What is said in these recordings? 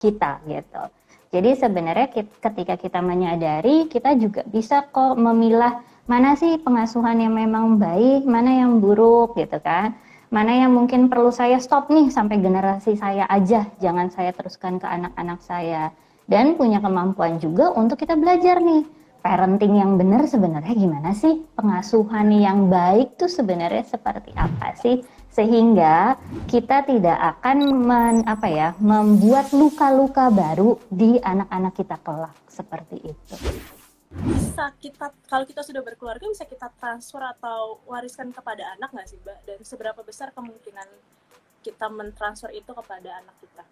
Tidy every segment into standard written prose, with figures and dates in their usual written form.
kita gitu. Jadi sebenarnya ketika kita menyadari, kita juga bisa kok memilah mana sih pengasuhan yang memang baik, mana yang buruk gitu kan. Mana yang mungkin perlu saya stop nih sampai generasi saya aja, jangan saya teruskan ke anak-anak saya. Dan punya kemampuan juga untuk kita belajar nih, parenting yang benar sebenarnya gimana sih? Pengasuhan yang baik tuh sebenarnya seperti apa sih? Sehingga kita tidak akan membuat luka-luka baru di anak-anak kita kelak seperti itu. Bisa kita, kalau kita sudah berkeluarga, bisa kita transfer atau wariskan kepada anak nggak sih, Mbak? Dan seberapa besar kemungkinan kita mentransfer itu kepada anak kita?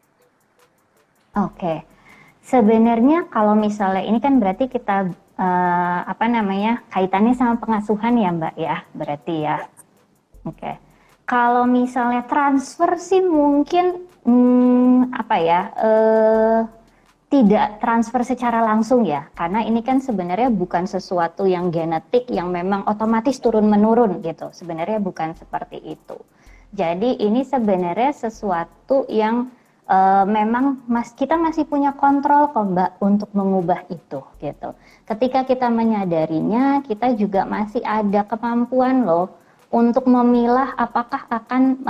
Oke, sebenarnya kalau misalnya ini kan berarti kita kaitannya sama pengasuhan ya Mbak ya, berarti ya. Oke. Kalau misalnya transfer sih mungkin tidak transfer secara langsung ya, karena ini kan sebenarnya bukan sesuatu yang genetik yang memang otomatis turun-menurun gitu. Sebenarnya bukan seperti itu. Jadi ini sebenarnya sesuatu yang memang kita masih punya kontrol kok Mbak untuk mengubah itu gitu. Ketika kita menyadarinya, kita juga masih ada kemampuan loh untuk memilah apakah akan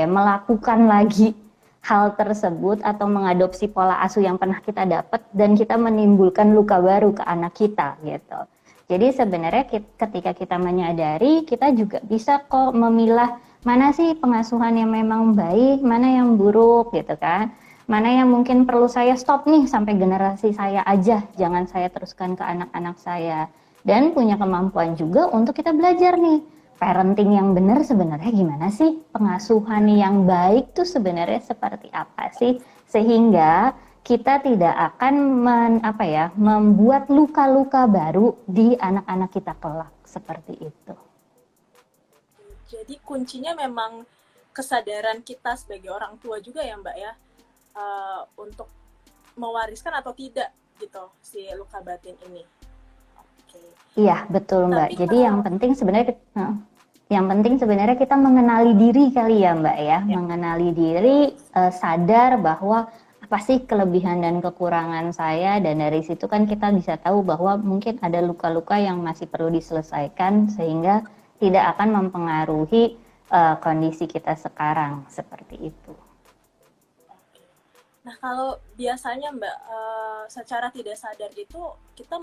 melakukan lagi hal tersebut atau mengadopsi pola asuh yang pernah kita dapat dan kita menimbulkan luka baru ke anak kita gitu. Jadi sebenarnya ketika kita menyadari, kita juga bisa kok memilah mana sih pengasuhan yang memang baik, mana yang buruk gitu kan. Mana yang mungkin perlu saya stop nih sampai generasi saya aja, jangan saya teruskan ke anak-anak saya. Dan punya kemampuan juga untuk kita belajar nih, parenting yang benar sebenarnya gimana sih? Pengasuhan yang baik tuh sebenarnya seperti apa sih? Sehingga kita tidak akan membuat luka-luka baru di anak-anak kita kelak seperti itu. Jadi kuncinya memang kesadaran kita sebagai orang tua juga ya Mbak ya, untuk mewariskan atau tidak gitu si luka batin ini. Iya betul Mbak. Tapi Jadi yang penting sebenarnya kita mengenali diri kali ya Mbak ya. Mengenali diri, sadar bahwa apa sih kelebihan dan kekurangan saya, dan dari situ kan kita bisa tahu bahwa mungkin ada luka-luka yang masih perlu diselesaikan sehingga tidak akan mempengaruhi kondisi kita sekarang seperti itu. Nah kalau biasanya Mbak, secara tidak sadar itu kita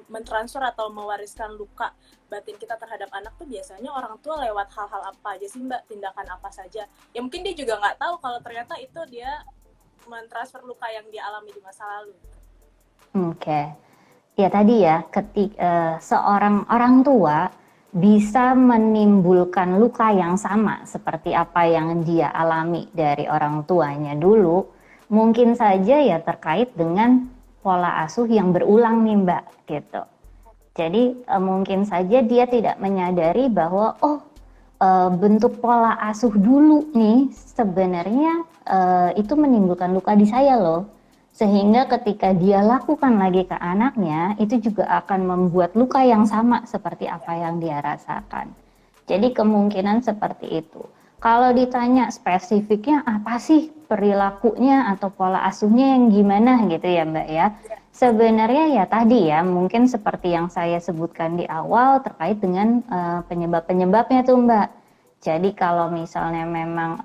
mentransfer atau mewariskan luka batin kita terhadap anak tuh biasanya orang tua lewat hal-hal apa aja sih Mbak, tindakan apa saja? Ya mungkin dia juga nggak tahu kalau ternyata itu dia mentransfer luka yang dia alami di masa lalu. Oke. Ya tadi ya, seorang orang tua bisa menimbulkan luka yang sama seperti apa yang dia alami dari orang tuanya dulu, mungkin saja ya terkait dengan pola asuh yang berulang nih Mbak gitu. Jadi mungkin saja dia tidak menyadari bahwa bentuk pola asuh dulu nih sebenarnya itu menimbulkan luka di saya loh. Sehingga ketika dia lakukan lagi ke anaknya, itu juga akan membuat luka yang sama seperti apa yang dia rasakan. Jadi kemungkinan seperti itu. Kalau ditanya spesifiknya apa sih perilakunya atau pola asuhnya yang gimana gitu ya Mbak ya. Sebenarnya ya tadi ya, mungkin seperti yang saya sebutkan di awal terkait dengan penyebab-penyebabnya tuh Mbak. Jadi kalau misalnya memang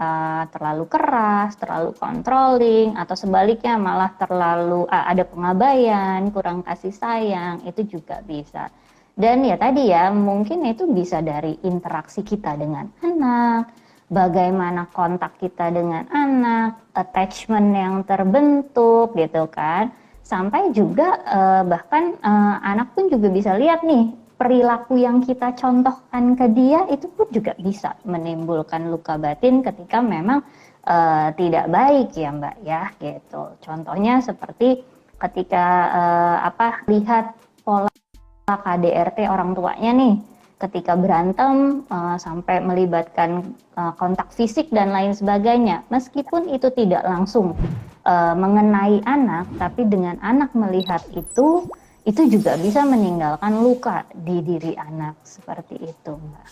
terlalu keras, terlalu controlling, atau sebaliknya malah terlalu ada pengabaian, kurang kasih sayang, itu juga bisa. Dan ya tadi ya, mungkin itu bisa dari interaksi kita dengan anak, bagaimana kontak kita dengan anak, attachment yang terbentuk gitu kan. Sampai juga bahkan anak pun juga bisa lihat nih, perilaku yang kita contohkan ke dia itu pun juga bisa menimbulkan luka batin ketika memang tidak baik ya Mbak ya gitu. Contohnya seperti ketika lihat pola KDRT orang tuanya nih, ketika berantem sampai melibatkan kontak fisik dan lain sebagainya, meskipun itu tidak langsung mengenai anak, tapi dengan anak melihat itu juga bisa meninggalkan luka di diri anak seperti itu Mbak.